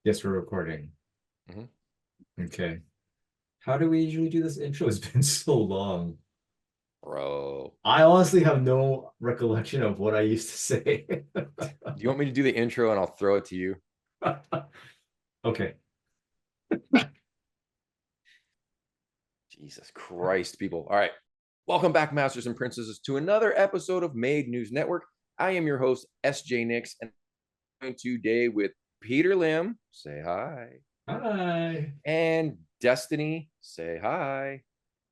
Yes, we're recording. Mhm. Okay. How do we usually do this intro? It's been so long. Bro, I honestly have no recollection of what I used to say. do you want me to do the intro and I'll throw it to you? Okay. Jesus Christ, people. All right. Welcome back, Masters and Princesses, to another episode of Made News Network. I am your host, SJ Nix, and I'm today with Peter Lim. Say hi. Hi. And Destiny. Say hi.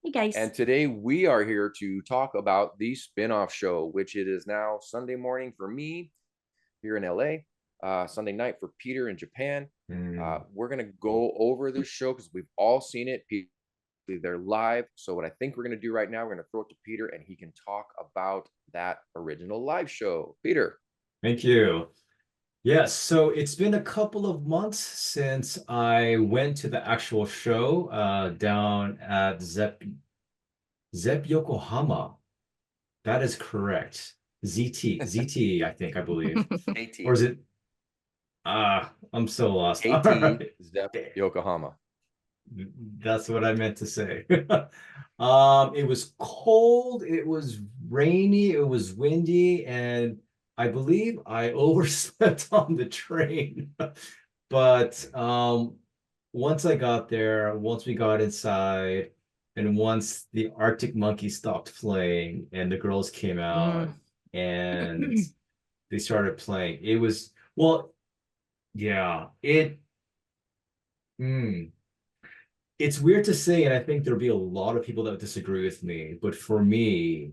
Hey guys. And today we are here to talk about the spinoff show, which it is now Sunday morning for me here in LA, Sunday night for Peter in Japan. We're going to go over this show because we've all seen it. They're live. So what I think we're going to do right now, we're going to throw it to Peter and he can talk about that original live show. Peter. Thank you. Yes, so it's been a couple of months since I went to the actual show down at Zep Yokohama. That is correct. ZT, I think, I believe. Or AT. is it? I'm so lost. All AT right. Zep Yokohama. That's what I meant to say. It was cold, it was rainy, it was windy, and I believe I overslept on the train. But once I got there, once we got inside, and once the Arctic Monkey stopped playing and the girls came out and they started playing, it was, well, yeah, mm, it's weird to say, and I think there'll be a lot of people that would disagree with me, but for me,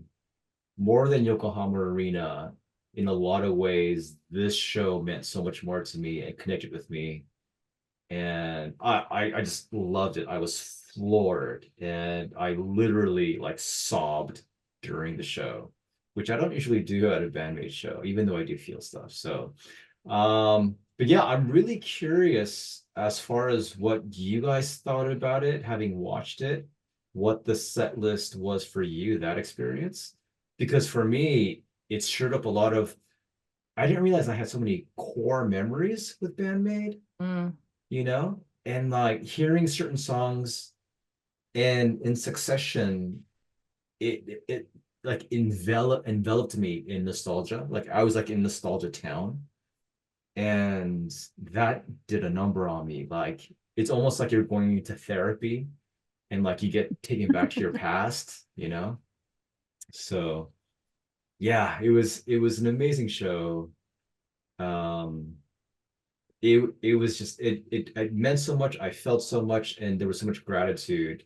more than Yokohama Arena, in a lot of ways, this show meant so much more to me and connected with me. And I just loved it. I was floored and I literally like sobbed during the show, which I don't usually do at a bandmate show, even though I do feel stuff. So but yeah, I'm really curious as far as what you guys thought about it, having watched it, what the set list was for you, that experience. Because for me, it stirred up a lot of, I didn't realize I had so many core memories with Bandmade, you know? And like hearing certain songs and in succession, it like enveloped me in nostalgia. Like I was like in nostalgia town. And that did a number on me. Like it's almost like you're going into therapy and like you get taken back to your past, you know? So yeah, it was an amazing show. Um it was just it meant so much. I felt so much and there was so much gratitude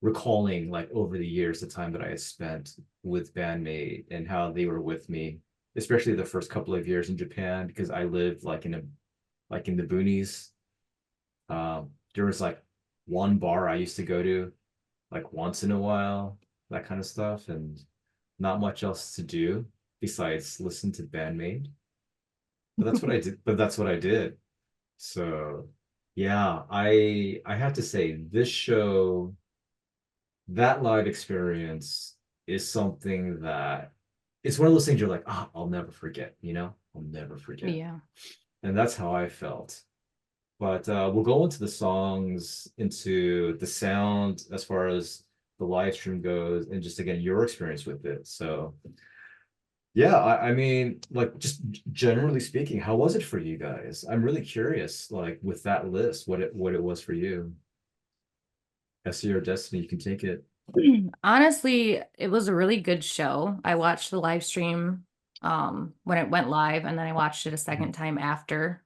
recalling like over the years the time that I had spent with Bandmate and how they were with me, especially the first couple of years in Japan because I lived like in the boonies. There was like one bar I used to go to like once in a while, that kind of stuff, and not much else to do besides listen to Bandmate. But that's what I did. But that's what I did. So yeah, I have to say this show, that live experience is something that it's one of those things you're like, ah, I'll never forget, you know? I'll never forget. Yeah. And that's how I felt. But we'll go into the songs, into the sound as far as the live stream goes, and just again your experience with it. So yeah, I mean, like just generally speaking, how was it for you guys? I'm really curious, like with that list, what it was for you. Essie or Destiny, you can take it. Honestly, it was a really good show. I watched the live stream when it went live, and then I watched it a second time after.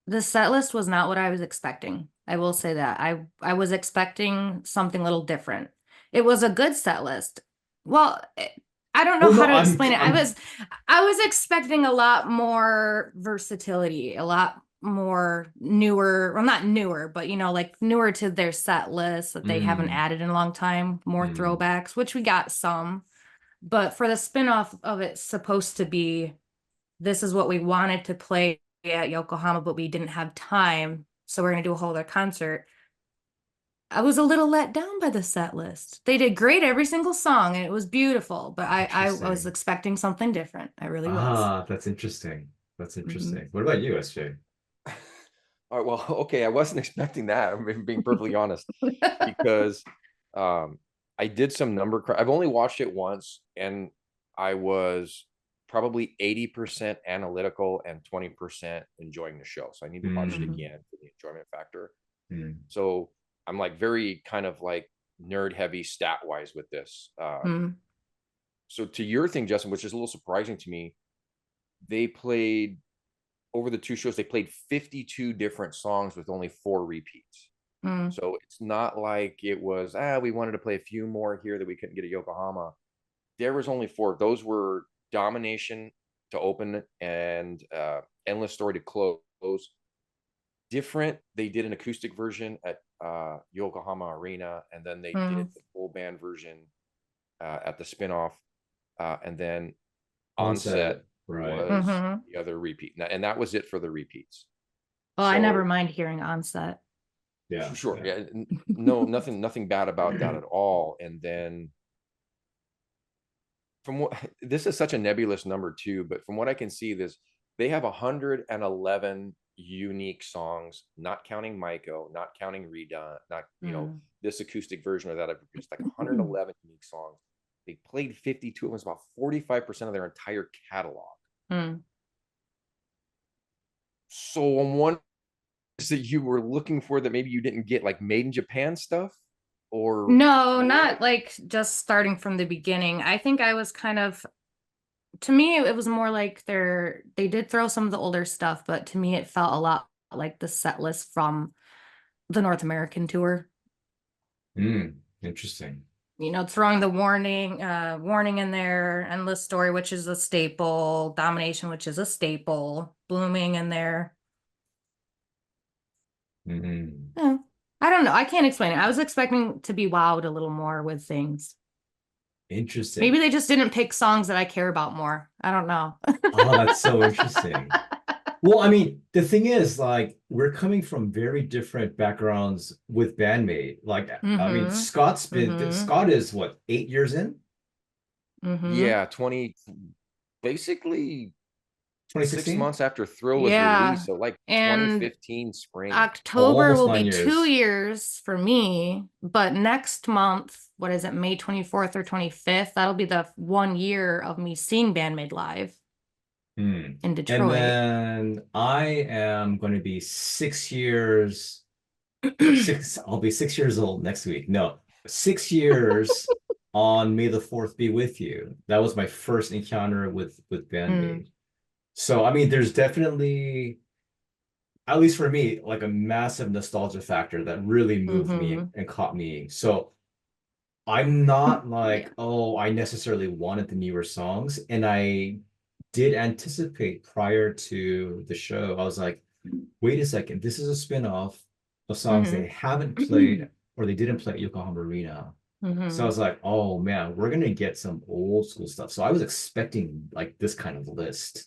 The set list was not what I was expecting. I will say that. I was expecting something a little different. It was a good set list. Well, I don't know Well, how no, to explain it. I'm I was expecting a lot more versatility, a lot more newer, well, not newer, but like newer to their set list that they haven't mm, added in a long time, more mm, throwbacks, which we got some. But for the spinoff of it supposed to be, this is what we wanted to play at Yokohama, but we didn't have time. So we're going to do a whole other concert. I was a little let down by the set list. They did great every single song and it was beautiful, but I was interesting. expecting something different. I really was. Ah, that's interesting. That's Mhm. interesting. What about you, SJ? All right, well, okay, I wasn't expecting that. I'm being perfectly honest, because I did some I've only watched it once, and I was probably 80% analytical and 20% enjoying the show. So I need to watch it Mm, Mhm. again for the enjoyment factor. mm, So I'm like very kind of like nerd heavy stat wise with this. Mm. So to your thing, Justin, which is a little surprising to me, they played over the two shows, they played 52 different songs with only 4 repeats. Mm. So it's not like it was, we wanted to play a few more here that we couldn't get at Yokohama. There was only 4. Those were Domination to open and Endless Story to close. Different. They did an acoustic version at Yokohama Arena, and then they did Mm. the full band version at the spinoff. And then on On Set set, right? was Mhm. the other repeat. And that was it for the repeats. Oh, I never So mind hearing onset. Yeah, sure, yeah. yeah, no, nothing bad about that at all. And then from what this is such a nebulous number too, but from what I can see, they have 111 unique songs, not counting Maiko, not counting Redone, not Mm. this acoustic version or that I've produced, like 111 unique songs. They played 52. It was about 45% of their entire catalog. Mm. So I'm wondering that you were looking for that maybe you didn't get, like made in Japan stuff, or No, what? not like just starting from the beginning. I think I was kind of, to me, it was more like they did throw some of the older stuff, but to me, it felt a lot like the set list from the North American tour. Interesting. Throwing the warning in there, Endless Story, which is a staple, Domination, which is a staple, Blooming in there. Hmm. Yeah. I don't know. I can't explain it. I was expecting to be wowed a little more with things. Maybe Interesting. they just didn't pick songs that I care about more. I don't know. Oh, that's so interesting. Well, I mean, the thing is, like, we're coming from very different backgrounds with BAND-MAID. Like, I mean, Mm-hmm. Mm-hmm. Scott is what, 8 years in? Mm-hmm. Yeah, 20, basically 6 2016? months after Thrill was Yeah. released, so like And 2015 spring. October Almost will nine be two years. years for me, but next month, what is it, May 24th or 25th? That'll be the 1 year of me seeing BAND-MAID live Hmm. in And Detroit. then I am going to be 6 years, I'll be 6 years old next week. No, 6 years on May the 4th be with you. That was my first encounter with Mm. BAND-MAID. So, I mean, there's definitely, at least for me, like a massive nostalgia factor that really moved me Mm-hmm. and caught me. So I'm not Yeah. like, oh, I necessarily wanted the newer songs. And I did anticipate prior to the show, I was like, wait a second, this is a spin-off of songs they haven't Mm-hmm. played or they didn't play at Yokohama Arena. So I Mm-hmm. was like, oh man, we're gonna get some old school stuff. So I was expecting like this kind of list.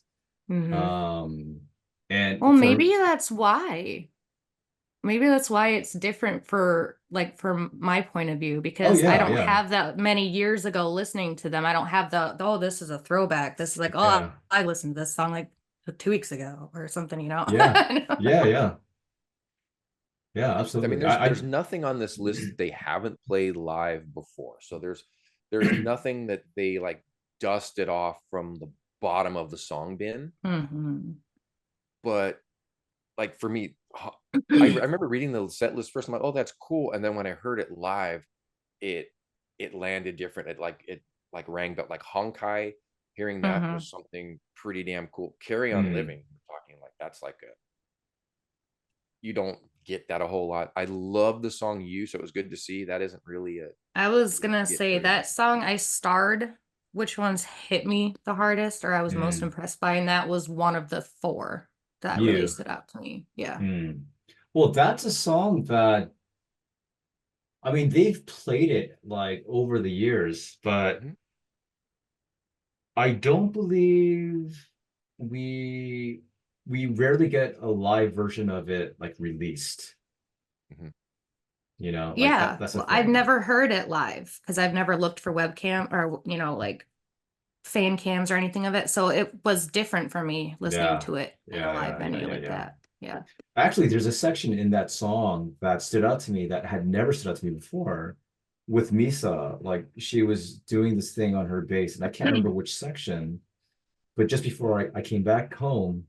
Mm-hmm. Um, Well, and for maybe that's why. Maybe that's why it's different for like from my point of view oh because I yeah, don't yeah, have that many years ago listening to them. I don't have oh, this is a throwback. This is like, oh, yeah, I listened to this song like 2 weeks ago or something. yeah, yeah, yeah, yeah, I mean, absolutely. there's nothing on this list that they haven't played live before. So there's nothing that they like dusted off from the bottom of the song bin. Hmm. But like for me, I remember reading the set list first. I'm like, oh, that's cool. And then when I heard it live, it it landed different. It like rang, but like Honkai, hearing that Hmm. was something pretty damn cool. Carry On Mm. Living, we're talking like that's like a you don't get that a whole lot. I love the song You, so it was good to see. That isn't really a I was you don't gonna get say very that much. song I starred, which ones hit me the hardest or I was most Mm. impressed by, and that was one of the four that really You. stood out to me. Yeah. Mm. Well, that's a song that I mean they've played it like over the years, but Mhm, I don't believe we we rarely get a live version of it like released. mhm. Like Yeah, that's the well, I've thing. never heard it live because I've never looked for webcam or like fan cams or anything of it. So it was different for me listening Yeah. to it at a Yeah, live yeah, yeah, venue yeah, like yeah. that. Yeah. Actually, there's a section in that song that stood out to me that had never stood out to me before with Misa. Like she was doing this thing on her bass, and I can't remember which section, but just before I came back home,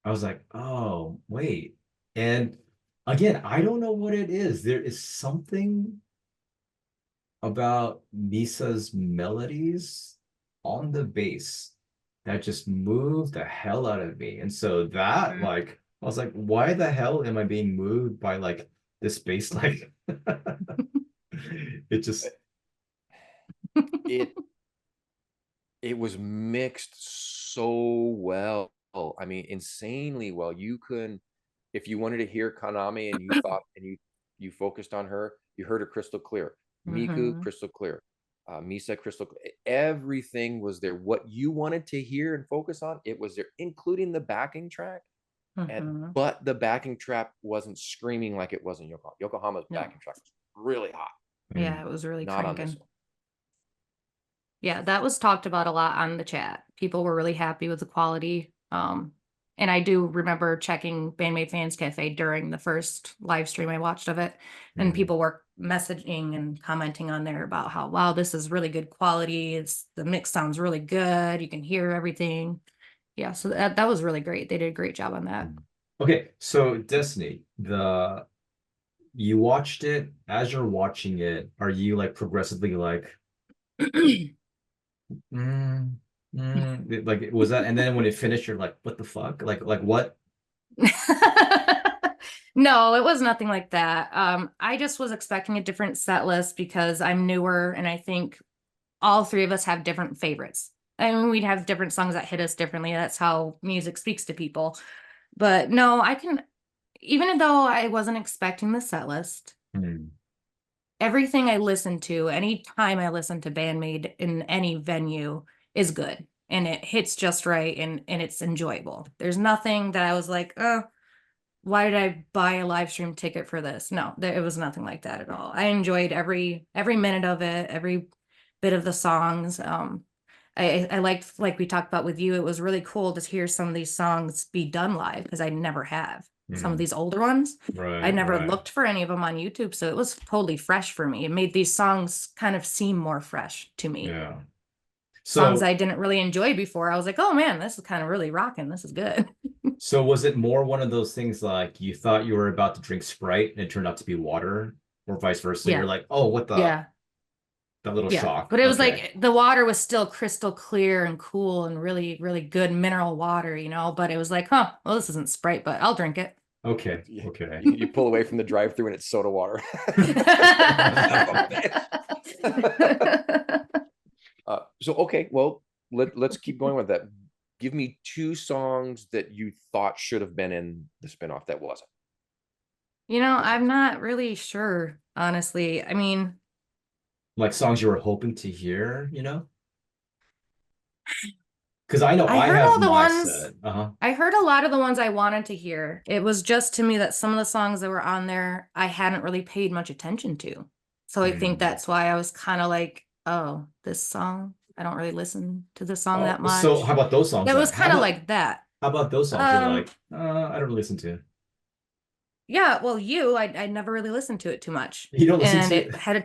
I was like, oh, wait. And again, I don't know what it is. There is something about Misa's melodies on the bass that just moved the hell out of me. And so that, Mhm. like, I was like, why the hell am I being moved by like this bass? Like, it just, It it was mixed so well. I mean, insanely well. You couldn't, if you wanted to hear Kaname and you thought and you focused on her, you heard her crystal clear. Miku Mhm. crystal clear. Misa crystal clear. Everything was there. What you wanted to hear and focus on, it was there, including the backing track. And Mhm. but the backing track wasn't screaming like it was in Yokohama. Yokohama's No. backing track was really hot. Yeah, mm, it was really Not on this cranking. one. Yeah, that was talked about a lot on the chat. People were really happy with the quality. And I do remember checking Bandmate Fans Cafe during the first live stream I watched of it, and mm. people were messaging and commenting on there about how, wow, this is really good quality. It's the mix sounds really good. You can hear everything. Yeah, so that was really great. They did a great job on that. Okay, so Destiny, you watched it. As you're watching it, are you like progressively like, mm, like was that? And then when it finished, you're like, what the fuck? Like what? No, it was nothing like that. I just was expecting a different set list because I'm newer and I think all three of us have different favorites. I mean, we'd have different songs that hit us differently. That's how music speaks to people. But no, I can, even though I wasn't expecting the set list, Hmm. everything I listen to, any time I listen to Bandmade in any venue is good and it hits just right and it's enjoyable. There's nothing that I was like, oh, why did I buy a live stream ticket for this? No, it was nothing like that at all. I enjoyed every minute of it, every bit of the songs. I liked, like we talked about with you, it was really cool to hear some of these songs be done live because I never have. Some of Hmm. these older ones, I Right, never right. looked for any of them on YouTube, so it was totally fresh for me. It made these songs kind of seem more fresh to me. Yeah. Songs So I didn't really enjoy before, I was like, oh man, this is kind of really rocking. This is good. so was it more one of those things like you thought you were about to drink Sprite and it turned out to be water, or vice versa? You're Yeah, like, oh, what the yeah. that little Yeah, shock. but it was Okay. like the water was still crystal clear and cool and really, really good mineral water, But it was like, huh, well, this isn't Sprite, but I'll drink it. Okay. You, Okay. you pull away from the drive-through and it's soda water. So okay, well, let's keep going with that. Give me two songs that you thought should have been in the spinoff that wasn't. Two I'm songs. not really sure, honestly. I mean, Like songs you were hoping to hear, you know? Because I know I I heard have all the my ones, set. Uh-huh. I heard a lot of the ones I wanted to hear. It was just to me that some of the songs that were on there, I hadn't really paid much attention to. So I think Hmm. that's why I was kind of like, oh, this song, I don't really listen to the song that Oh, so how much. about those songs It was then? kind of like that. How about those songs you're Um, like, I don't listen to. yeah, well, I never really listened to it too much. You don't listen And to it had a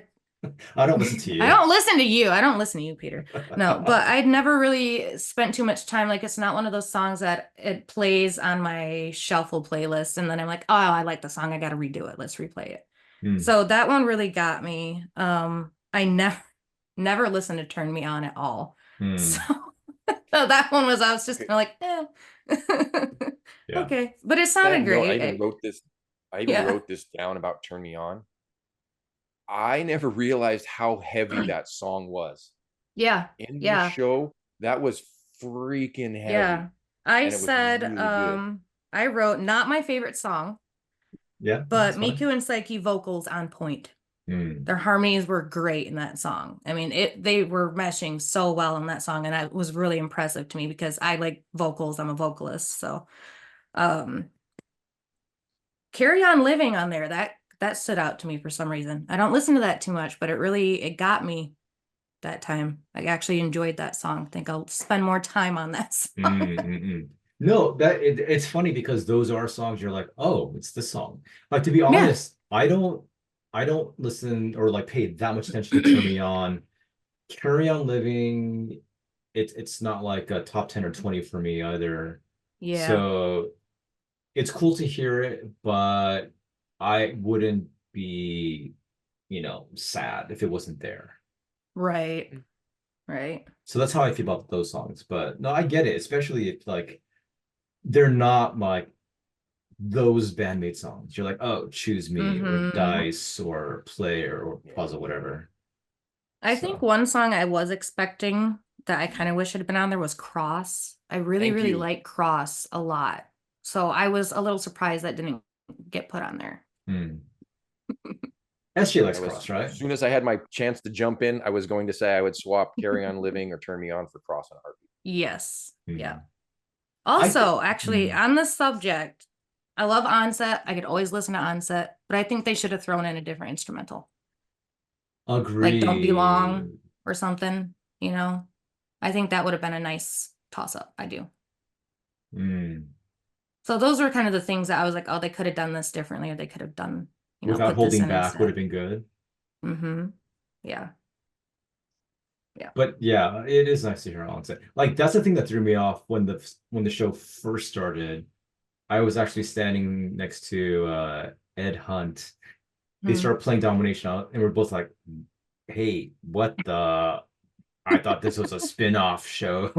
I don't listen to I you. don't listen to you. I don't listen to you, Peter. No, but I'd never really spent too much time. Like it's not one of those songs that it plays on my shuffle playlist and then I'm like, oh, I like the song. I got to redo it. Let's replay it. Hmm. So that one really got me. I never listened to Turn Me On at all. So, Hmm. so that one was I was just Okay. kind of like, eh. Yeah. Okay, but it That sounded note, great. I even Yeah. wrote this down about Turn Me On. I never realized how heavy that song was. Yeah. In this Yeah. show, that was freaking Yeah. heavy. I And it was said, really good. I wrote not my favorite song, Yeah, but that's fine. Miku and Psyche vocals on point. Hmm. Their harmonies were great in that song. I mean, they were meshing so well in that song, and it was really impressive to me because I like vocals. I'm a vocalist. So um Carry On Living on there, that stood out to me for some reason. I don't listen to that too much, but it got me that time. I actually enjoyed that song. I think I'll spend more time on that Mm, song. mm, mm. No, it's funny because those are songs you're like, oh, it's this song. Like to be Yeah. honest, I don't listen or like pay that much attention to Turn Me On. Carry On Living, it's not like a top 10 or 20 for me either. Yeah. So it's cool to hear it, but I wouldn't be, sad if it wasn't there. Right. Right. So that's how I feel about those songs. But no, I get it, especially if like they're not like those bandmate songs. You're like, oh, Choose Me or Mm-hmm. Dice or Play or Yeah. Pause or whatever. I think So one song I was expecting that I kind of wish had been on there was Cross. I really, Thank really you. like Cross a lot. So I was a little surprised that didn't get put on there. hmm. SJ I likes was, Cross, right? as soon as I had my chance to jump in, I was going to say I would swap Carry On Living or Turn Me On for Cross and Heartbeat. Yes. Yeah. Hmm. I think Also, actually, on this subject, I love Onset. I could always listen to Onset, but I think they should have thrown in a different instrumental, like Don't agree. Belong or something, you know? I think that would have been a nice toss up. I do. Mm. So those were kind of the things that I was like, oh, they could have done this differently, or they could have done, Without put this holding in back would have instead. been good. Mm-hmm. Yeah. Yeah. But yeah, it is nice to hear Onset. Like that's the thing that threw me off when the show first started. I was actually standing next to Ed Hunt. They Hmm. started playing Domination out, and we're both like, "Hey, what the? I thought this was a spin-off show."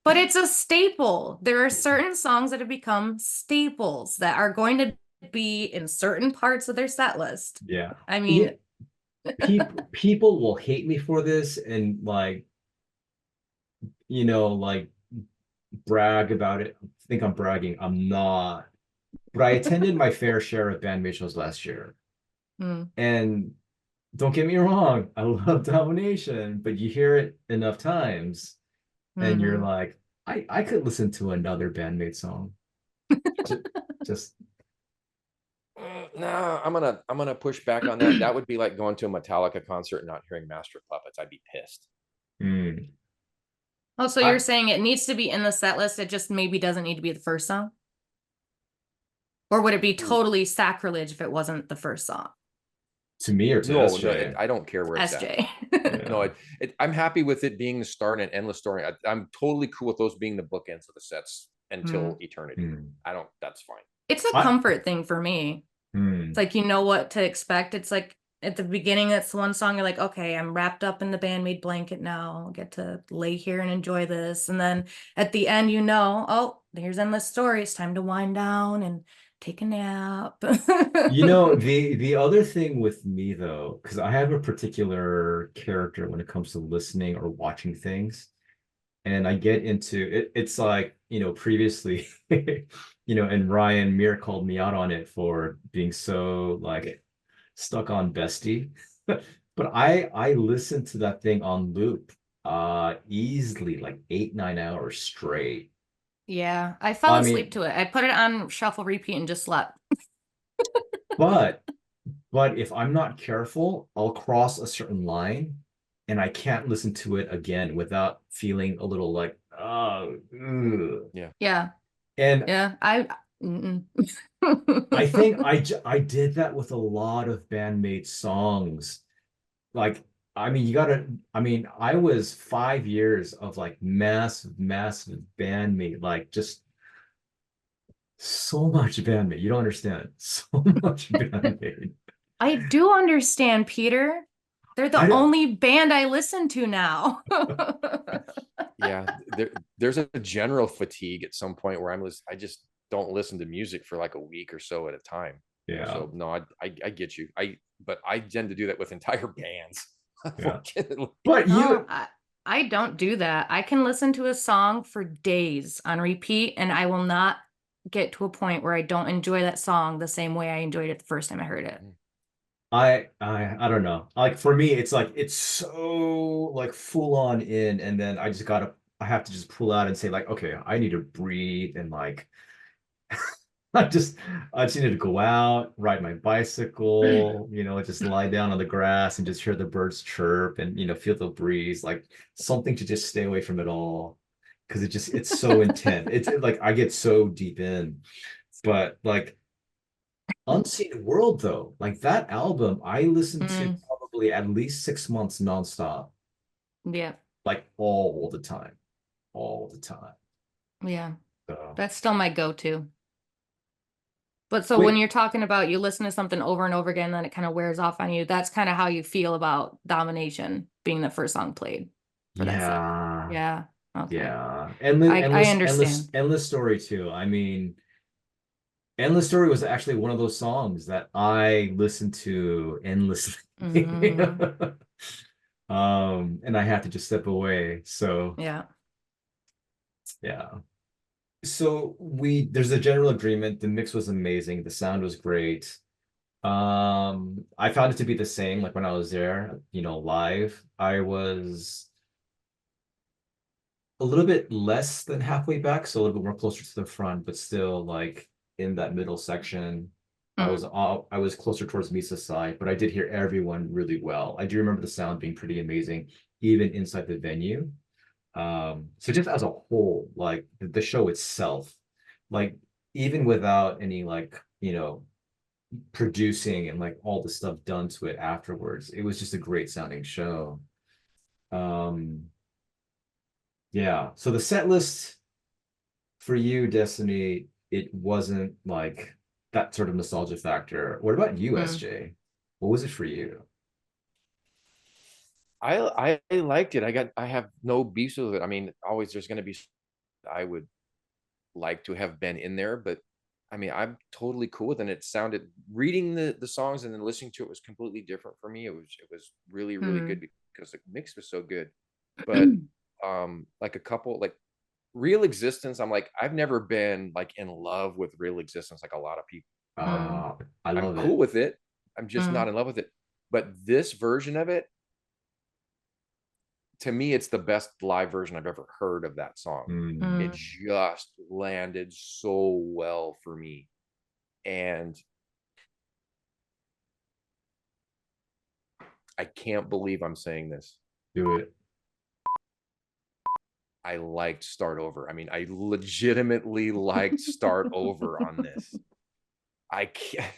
But it's a staple. There are certain songs that have become staples that are going to be in certain parts of their set list. Yeah. I Yeah, mean, people will hate me for this and like, like brag about it. Think I'm bragging. I'm not. But I attended my fair share of bandmate shows last year. mm, And don't get me wrong, I love Domination, but you hear it enough times and you're hmm. like, I could listen to another bandmate song. Just, just No, I'm gonna push back on that. That would be like going to a Metallica concert and not hearing Master of Puppets. I'd be pissed. mm. Oh, so you're I saying it needs to be in the set list, it just maybe doesn't need to be the first song? Or would it be Ooh. totally sacrilege if it wasn't the first song? to me or to No, no, SJ. I don't care where it's at. SJ. No, Yeah. I'm happy with it being the start and an endless story. I'm totally cool with those being the bookends of the sets Hmm. until eternity. Mm. I don't. That's fine. It's a I comfort thing for me. It's mm. like you know what to expect. It's like at the beginning, that's one song you're like, okay, I'm wrapped up in the bandmate blanket now. I get to lay here and enjoy this. And then at the end, oh, here's endless story. It's time to wind down and take a nap. The other thing with me though, because I have a particular character when it comes to listening or watching things, and I get into it, it's like, previously, and Ryan Muir called me out on it for being so like stuck on Bestie. But I listened to that thing on loop easily like 8, 9 hours straight. Yeah, I fell I asleep mean, to it. I put it on shuffle repeat and just slept. but But if I'm not careful, I'll cross a certain line and I can't listen to it again without feeling a little like, oh, ugh. Yeah. Yeah, And yeah. Mm-mm. I think I did that with a lot of bandmate songs. Like, I was 5 years of like massive, massive bandmate, like just so much bandmate. You don't understand. So much bandmate. I do understand, Peter. They're I the don't, only band I listen to now. Yeah. There's a general fatigue at some point where I just don't listen to music for like a week or so at a time. yeah, So no, I get you. But I tend to do that with entire bands, yeah. unfortunately. But Oh, you I don't do that. I can listen to a song for days on repeat, and I will not get to a point where I don't enjoy that song the same way I enjoyed it the first time I heard it. Mm. I don't know. Like for me, it's like it's so like full on in, and then I have to just pull out and say like, okay, I need to breathe and like I just I just need to go out, ride my bicycle, just lie down on the grass and just hear the birds chirp and feel the breeze, like something to just stay away from it all. because it's so intense. It's like I get so deep in. But like Unseen World though, like that album, I listened to Mm, probably at least 6 months nonstop, yeah, like all the time, all the time. yeah. So That's still my go-to. But so when wait, you're talking about you listen to something over and over again, then it kind of wears off on you. That's kind of how you feel about Domination being the first song played for that set. yeah, Yeah. Okay. yeah. I understand. Endless Story too. I mean, Endless Story was actually one of those songs that I listened to endlessly. Mm, And I had to just step away. So yeah. yeah. So there's a general agreement. The mix was amazing. The sound was great. I found it to be the same like when I was there, live. I was a little bit less than halfway back, so a little bit more closer to the front, but still like in that middle section. Mm, I was closer towards Misa's side, but I did hear everyone really well. I do remember the sound being pretty amazing, even inside the venue. So just as a whole, like the show itself, like even without any like, producing and like all the stuff done to it afterwards, it was just a great sounding show. Um, yeah. So the set list for you, Destiny, it wasn't like that sort of nostalgia factor. What about you, mm, SJ? What was it for you? I liked it. I have no beefs with it. I mean, always there's going to be I would like to have been in there, but I mean, I'm totally cool with it. And it sounded reading the songs and then listening to it was completely different for me. It was really really good mm. because the mix was so good. But like a couple like Real Existence, I'm like I've never been like in love with Real Existence like a lot of people. Mm, I I'm love cool it. with it. I'm just not mm, in love with it. But this version of it, to me, it's the best live version I've ever heard of that song. It Mm, mm. just landed so well for me. And I can't believe I'm saying this. do it. I liked Start Over. I mean, I legitimately liked Start Over on this. I can't.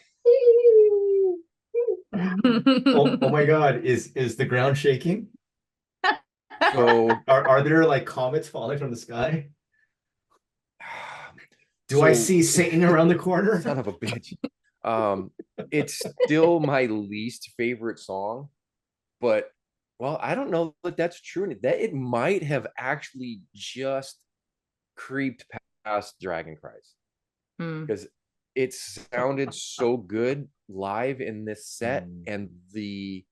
Oh my God, is the ground shaking? So, Are there like comets falling from the sky? Do I so see Satan around the son corner? of a bitch. Um, it's still my least favorite song, but well, I don't know that that's true. That it might have actually just creeped past Dragon Cries Mm, because it sounded so good live in this set, Mm, and the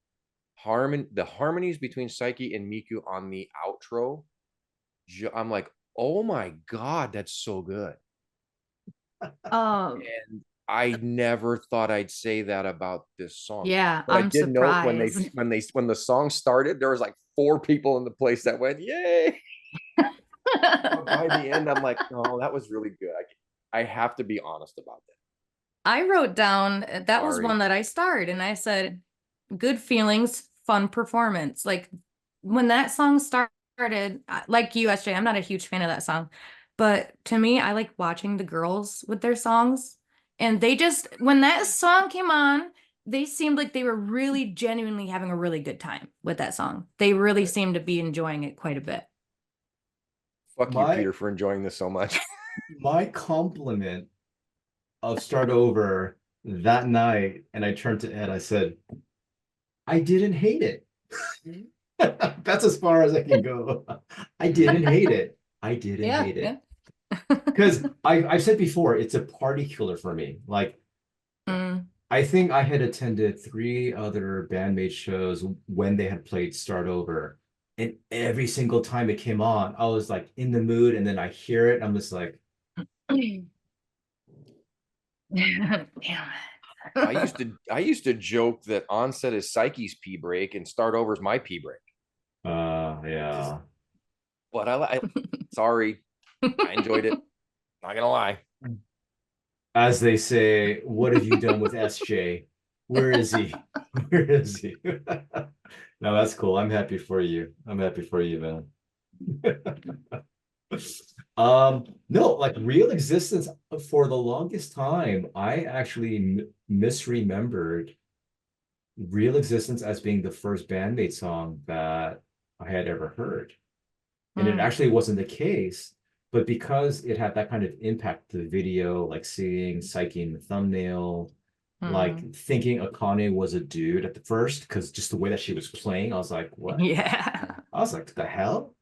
harmonies between Psyche and Miku on the outro, I'm like, oh my god, that's so good. um, And I never thought I'd say that about this song. yeah, But I I'm did note when surprised. when the song started, there was like four people in the place that went, yay. But by the end, I'm like, no, that was really good. I have to be honest about that. I wrote down that was Sorry. one that I starred and I said, good feelings, fun performance. Like when that song started, like you, SJ, I'm not a huge fan of that song, but to me, I like watching the girls with their songs. And they just, when that song came on, they seemed like they were really genuinely having a really good time with that song. They really seemed to be enjoying it quite a bit. Fuck you, my Peter, for enjoying this so much. my compliment of Start Over that night, and I turned to Ed, I said, I didn't hate it. That's as far as I can go. I didn't hate it. I didn't Yeah, hate yeah. it. Because I've said before, it's a party killer for me. Like Mm, I think I had attended three other bandmate shows when they had played Start Over. And every single time it came on, I was like in the mood, and then I hear it, I'm just like, Damn it. I used to joke that Onset is Psyche's pee break and Start Over is my pee break. Just, yeah. but sorry, I enjoyed it. Not gonna lie. As they say, what have you done with SJ? Where is he? Where is he? No, that's cool. I'm happy for you. I'm happy for you, man. No, like Real Existence for the longest time, I actually misremembered Real Existence as being the first Band-Maid song that I had ever heard. And it Mm. actually wasn't the case, but because it had that kind of impact to the video, like seeing Psyche in the thumbnail, Mm. like thinking Akane was a dude at the first, because just the way that she was playing, I was like, what? Yeah. I was like, the hell?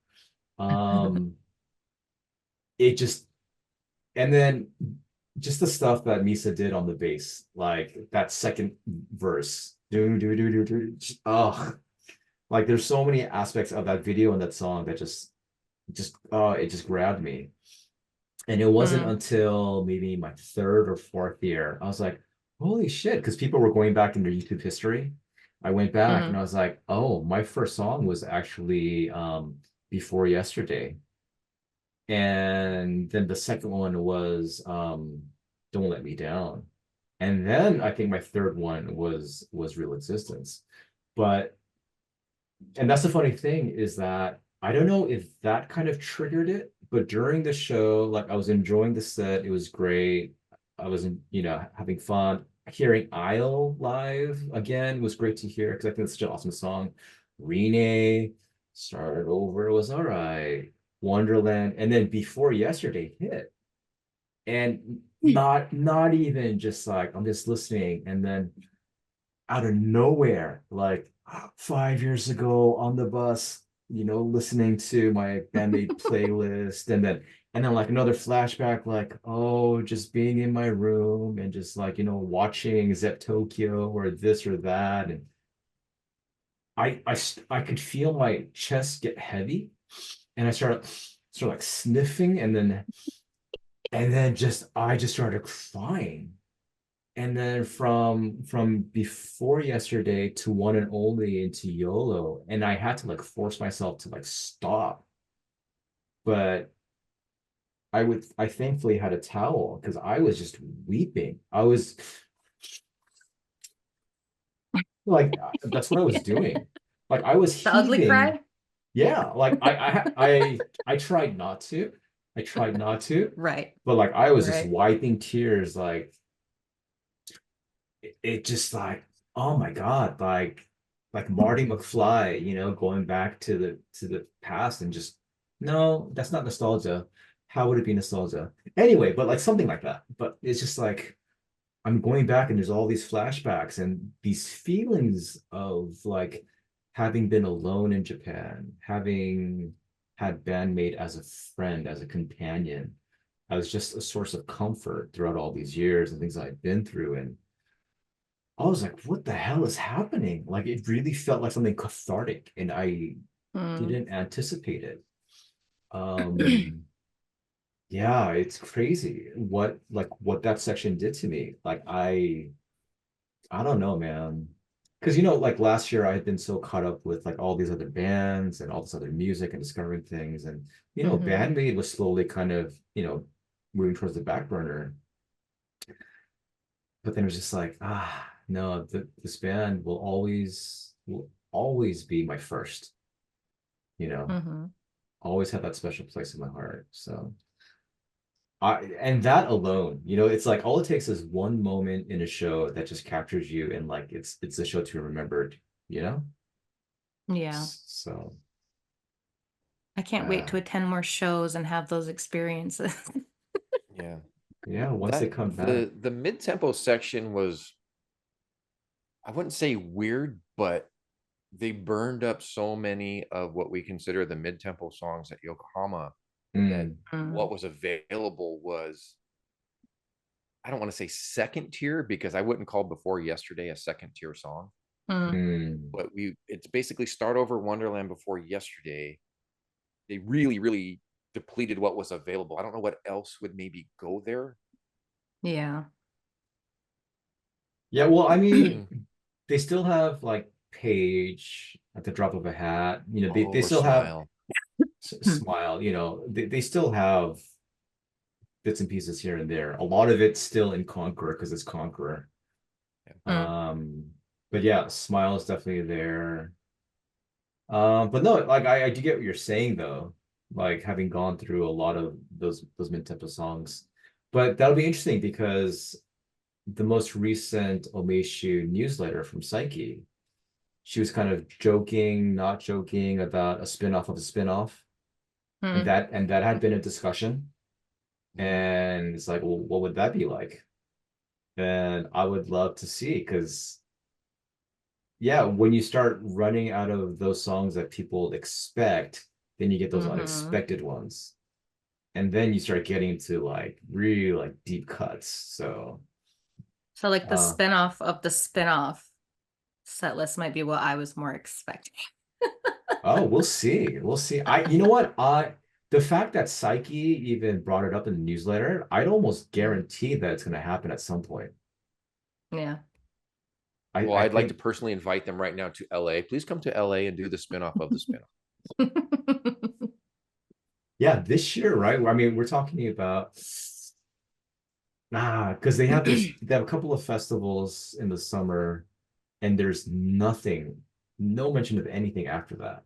It just, and then just the stuff that Misa did on the bass, like that second verse, do do do do do. Oh, like there's so many aspects of that video and that song that it just grabbed me. And it wasn't Mm. until maybe my third or fourth year, I was like, holy shit, because people were going back in their YouTube history. I went back and Mm. I was like, oh, my first song was actually Before Yesterday. And then the second one was Don't Let Me Down. And then I think my third one was Real Existence. But and that's the funny thing is that I don't know if that kind of triggered it, but during the show, like I was enjoying the set, it was great. I was, having fun. Hearing Isle live again was great to hear because I think it's such an awesome song. Rene started over, it was all right. Wonderland, and then Before Yesterday hit, and not even just like I'm just listening, and then out of nowhere, like 5 years ago on the bus, listening to my bandmate playlist, and then like another flashback, like, oh, just being in my room and just like, watching Zep Tokyo or this or that. And I could feel my chest get heavy and I started sort of like sniffing and then I just started crying. And then from Before Yesterday to One and Only into YOLO, and I had to like force myself to like stop. But I thankfully had a towel because I was just weeping. I was like that's what I was doing. Like I was The ugly heaving. cry? Yeah, like I tried not to. I tried not to, Right. but like I was just Right. wiping tears like it just like, oh my God, like Marty McFly, going back to the past and just no, that's not nostalgia. How would it be nostalgia? Anyway, but like something like that. But it's just like I'm going back and there's all these flashbacks and these feelings of like having been alone in Japan, having had Bandmate as a friend, as a companion, as just a source of comfort throughout all these years and things I've been through. And I was like, what the hell is happening? Like it really felt like something cathartic and I Mm. didn't anticipate it. Um, yeah, it's crazy what that section did to me. Like I don't know, man. Because like last year I had been so caught up with like all these other bands and all this other music and discovering things. And Mm-hmm. Bandmate was slowly kind of, moving towards the back burner. But then it was just like, no, this band will always be my first, you know, Mm-hmm. always have that special place in my heart. So and that alone, it's like all it takes is one moment in a show that just captures you and like it's a show to be remembered, you know? Yeah. So I can't wait uh to attend more shows and have those experiences. Yeah. yeah, once they That come back. the mid-tempo section was, I wouldn't say weird, but they burned up so many of what we consider the mid-tempo songs at Yokohama that Mm, Mm. what was available was, I don't want to say second tier because I wouldn't call Before Yesterday a second tier song, Mm. mm. but it's basically Start Over Wonderland, Before Yesterday. They really, really depleted what was available. I don't know what else would maybe go there. Yeah. Yeah, well, I mean, they still have like Page at the drop of a hat. They Oh, or still have Smile. Hmm. Smile, they still have bits and pieces here and there. A lot of it's still in Conqueror because it's Conqueror. Yeah. Mm. Um, but yeah, Smile is definitely there. But no, like I do get what you're saying though. like having gone through a lot of those mid-tempo songs. But that'll be interesting because the most recent Omeishu newsletter from Psyche, she was kind of joking, not joking about a spin-off of a spin-off. And Hmm. that had been a discussion. Mhm. And it's like, well, what would that be like? And I would love to see, because yeah, when you start running out of those songs that people expect, then you get those Hmm. unexpected ones. And then you start getting into like really like deep cuts. So So like the uh spinoff of the spinoff set list might be what I was more expecting. oh, we'll see. We'll see. You know what? The fact that Psyche even brought it up in the newsletter, I'd almost guarantee that it's gonna happen at some point. Yeah. Well, I I'd like to think, personally invite them right now to LA. Please come to LA and do the spinoff of the spinoff. yeah, this year, right? I mean, we're talking about because they have a couple of festivals in the summer, and there's nothing, no mention of anything after that,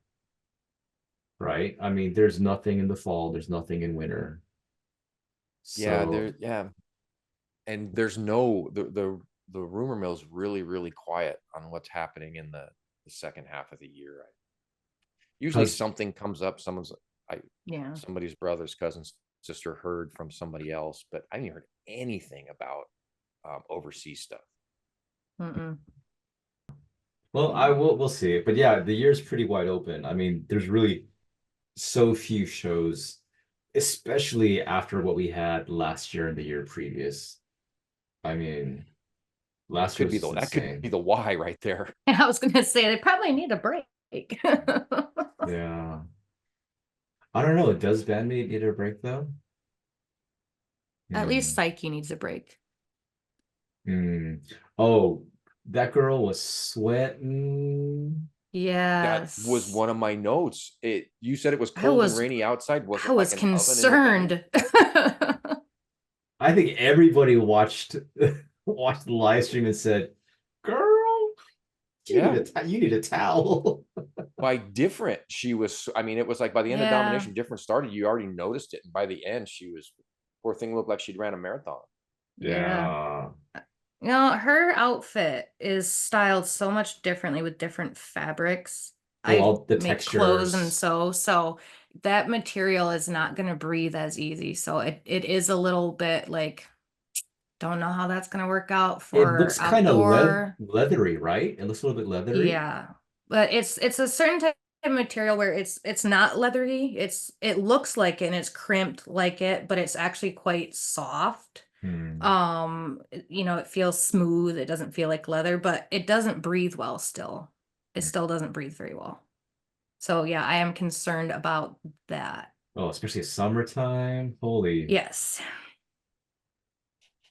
right? I mean, there's nothing in the fall, there's nothing in winter. Yeah, So, there, yeah, and there's no the rumor mill is really really quiet on what's happening in the second half of the year. Usually because something comes up. I Yeah. somebody's brother's cousin's sister heard from somebody else, but I haven't heard anything about overseas stuff. Mm-mm. well, we'll see. But yeah, the year's pretty wide open. I mean, there's really so few shows, especially after what we had last year and the year previous. I mean, last year was just That could be insane. the why right there. I was gonna say they probably need a break. Yeah. I don't know. Does Band-Maid need a break though? At least Hmm. Psyche needs a break. Hmm. Oh, that girl was sweating. That was Yes. one of my notes. You said it was I cold and was rainy outside. Was I it like was an oven in the venue? concerned. I think everybody watched watched the live stream and said, "Girl, Yeah. you need a towel." By different, she was. I mean, it was like by the end of Yeah. domination, different started. You already noticed it, and by the end, she was poor thing looked like she'd ran a marathon. Yeah. Yeah. You know, her outfit is styled so much differently with different fabrics. Well, I all the make clothes and textures. so that material is not going to breathe as easy. So it is a little bit like, don't know how that's going to work out It for looks kind of outdoor. leathery, right? It looks a little bit leathery. Yeah. But it's a certain type of material where it's not leathery. It looks like it and it's crimped like it, but it's actually quite soft. Hmm. You know, it feels smooth. It doesn't feel like leather, but it doesn't breathe well still. It still doesn't breathe very well. So yeah, I am concerned about that. Oh, especially summertime. Holy. Yes.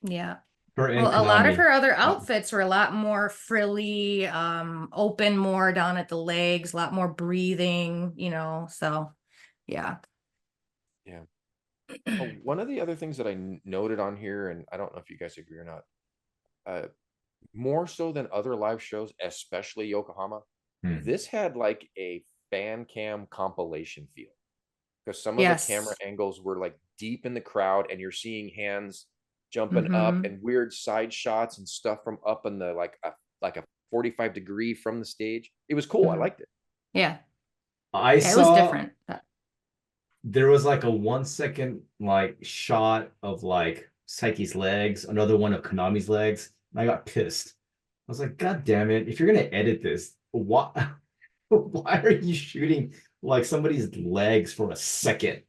Yeah. Her and Well, a lot of Konami. her other Uh, outfits were a lot more frilly, open more down at the legs, a lot more breathing, you know. So yeah. Yeah. Oh, one of the other things that I noted on here, and I don't know if you guys agree or not, uh, more so than other live shows, especially Yokohama, hmm. this had like a fan cam compilation feel because some of the camera Yes. angles were like deep in the crowd, and you're seeing hands jumping up Mm-hmm. and weird side shots and stuff from up in the like a 45-degree from the stage. It was cool. I Mm-hmm. liked it. Yeah. I Yeah, it was saw different. there was like a 1 second like shot of like Psyche's legs, another one of Konami's legs, and I got pissed. I was like, God damn it! If you're gonna edit this, why why are you shooting like somebody's legs for a second?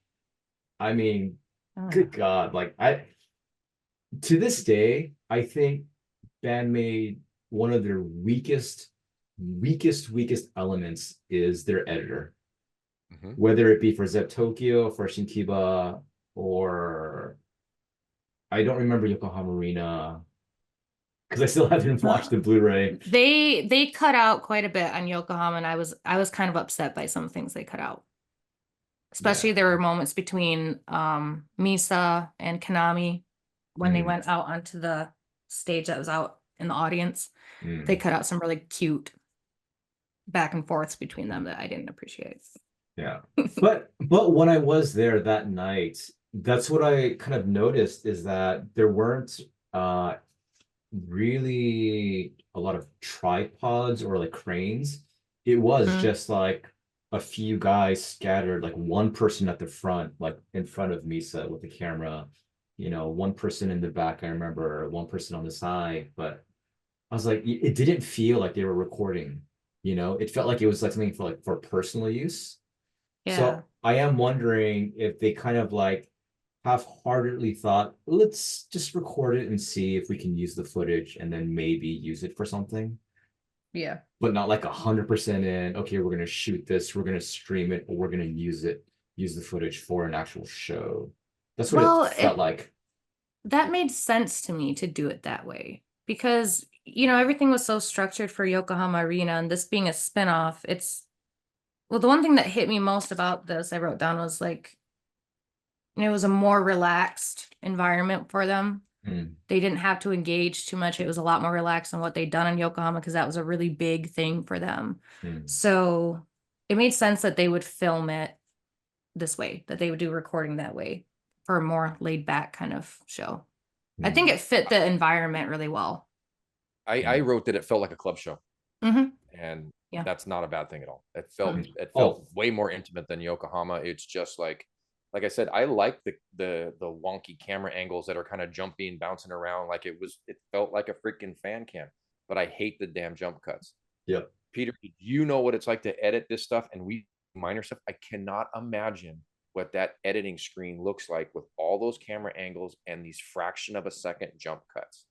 I mean, Uh, good God! Like to this day, I think Bandmade one of their weakest elements is their editor, Mhm. whether it be for Zep Tokyo, for Shinkiba, or I don't remember Yokohama Arena because I still haven't watched the Blu-ray. they cut out quite a bit on Yokohama, and I was kind of upset by some things they cut out. Especially Yeah. there were moments between Misa and Konami when they Mm, went out onto the stage that was out in the audience. They mm. cut out some really cute back and forths between them that I didn't appreciate. Yeah. But when I was there that night, that's what I kind of noticed is that there weren't uh really a lot of tripods or like cranes. It was Mm. just like a few guys scattered, like one person at the front, like in front of Misa with the camera, one person in the back, I remember, one person on the side, but I was like, it didn't feel like they were recording, it felt like it was like something for personal use. Yeah. So I am wondering if they kind of like half-heartedly thought, let's just record it and see if we can use the footage and then maybe use it for something, Yeah. but not like 100% in, okay, we're gonna shoot this, we're gonna stream it, or we're gonna use the footage for an actual show. That's what it Well, felt like. that made sense to me to do it that way because, everything was so structured for Yokohama Arena and this being a spinoff, well, the one thing that hit me most about this I wrote down was like, it was a more relaxed environment for them. Mm, They didn't have to engage too much. It was a lot more relaxed than what they'd done in Yokohama because that was a really big thing for them. mm, So it made sense that they would film it this way, that they would do recording that way for a more laid back kind of show. I think mm, it fit the environment really well. I mm. wrote that it felt like a club show, Hmm. and Yeah. that's not a bad thing at all. It Mm. felt it Oh, felt way more intimate than Yokohama. It's just like I said, I like the wonky camera angles that are kind of jumpy and bouncing around. It felt like a freaking fan cam, but I hate the damn jump cuts. yep. Peter, you know what it's like to edit this stuff, and we minor stuff. I cannot imagine what that editing screen looks like with all those camera angles and these fraction of a second jump cuts.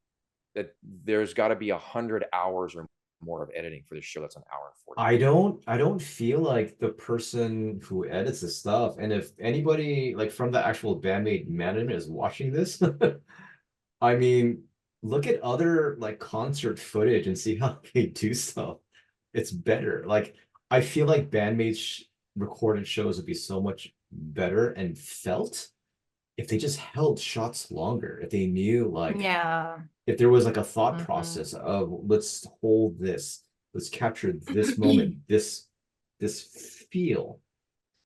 That there's got to be 100 hours or more of editing for this show. That's an hour and 40 minutes. I don't feel like the person who edits the stuff, and if anybody like from the actual bandmate management is watching this, I mean, look at other like concert footage and see how they do stuff. It's better. Like I feel like recorded shows would be so much better and felt if they just held shots longer. If they knew like Yeah. if there was like a thought Hmm. process of let's hold this, let's capture this moment, this feel,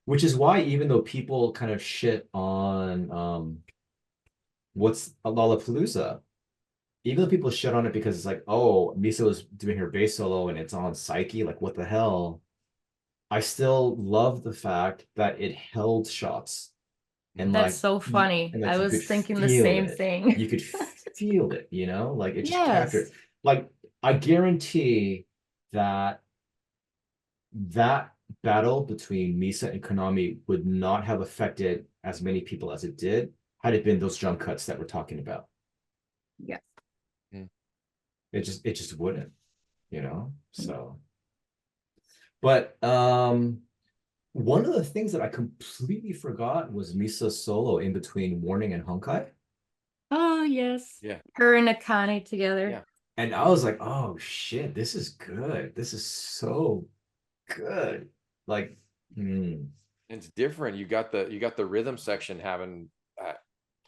which is why even though people kind of shit on what's Lollapalooza, even though people shit on it because it's like, oh, Misa was doing her bass solo and it's on Psyche, like what the hell? I still love the fact that it held shots and Mm. That's like so funny. and I like you was could thinking the feel same it. thing. You could feel it, like it just captured. Yes. Like I guarantee that that battle between Misa and Konami would not have affected as many people as it did had it been those jump cuts that we're talking about. Yeah. Mm. It just wouldn't, you know? Mm. So, but one of the things that I completely forgot was Misa's solo in between Warning and Honkai. Oh, yes. Yeah, Her and Akane together. yeah. And I was like, oh shit, this is good. This is so good. Like, hmm. It's different. You got the rhythm section having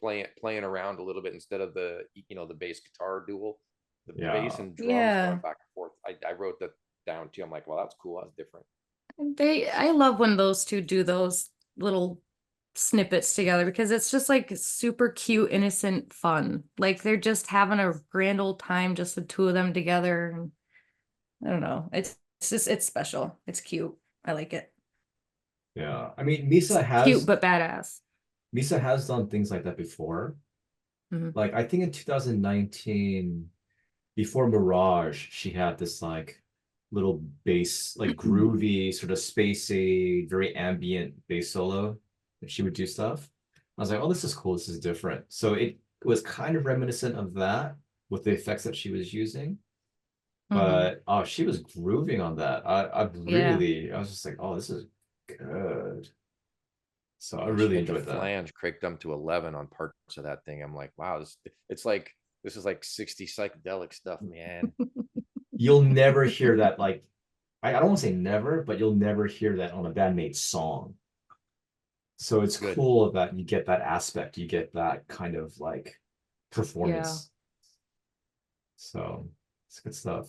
playing around a little bit instead of the bass guitar duel, the bass Yeah. and drums going Yeah. back and forth. I wrote that down too. I'm like, well, that's cool. That's different. I love when those two do those little snippets together because it's just like super cute, innocent fun. Like they're just having a grand old time, just the two of them together. And I don't know. It's special. It's cute. I like it. Yeah. I mean, It's cute but badass. Misa has done things like that before. Mhm. Like I think in 2019, before Mirage, she had this like little bass, like groovy, sort of spacey, very ambient bass solo that she would do stuff. I was like, oh, this is cool. This is different. So it was kind of reminiscent of that with the effects that she was using. Mhm. But oh, she was grooving on that. Yeah. I was just like, oh, this is good. So I Yeah, she really had the enjoyed that. flange cranked up to 11 on parts of that thing. I'm like, wow, this is like 60 psychedelic stuff, man. You'll never hear that like I don't want to say never, but you'll never hear that on a bandmate song. So it's Good. cool that you get that aspect, you get that kind of like Yeah. performance. So it's good stuff.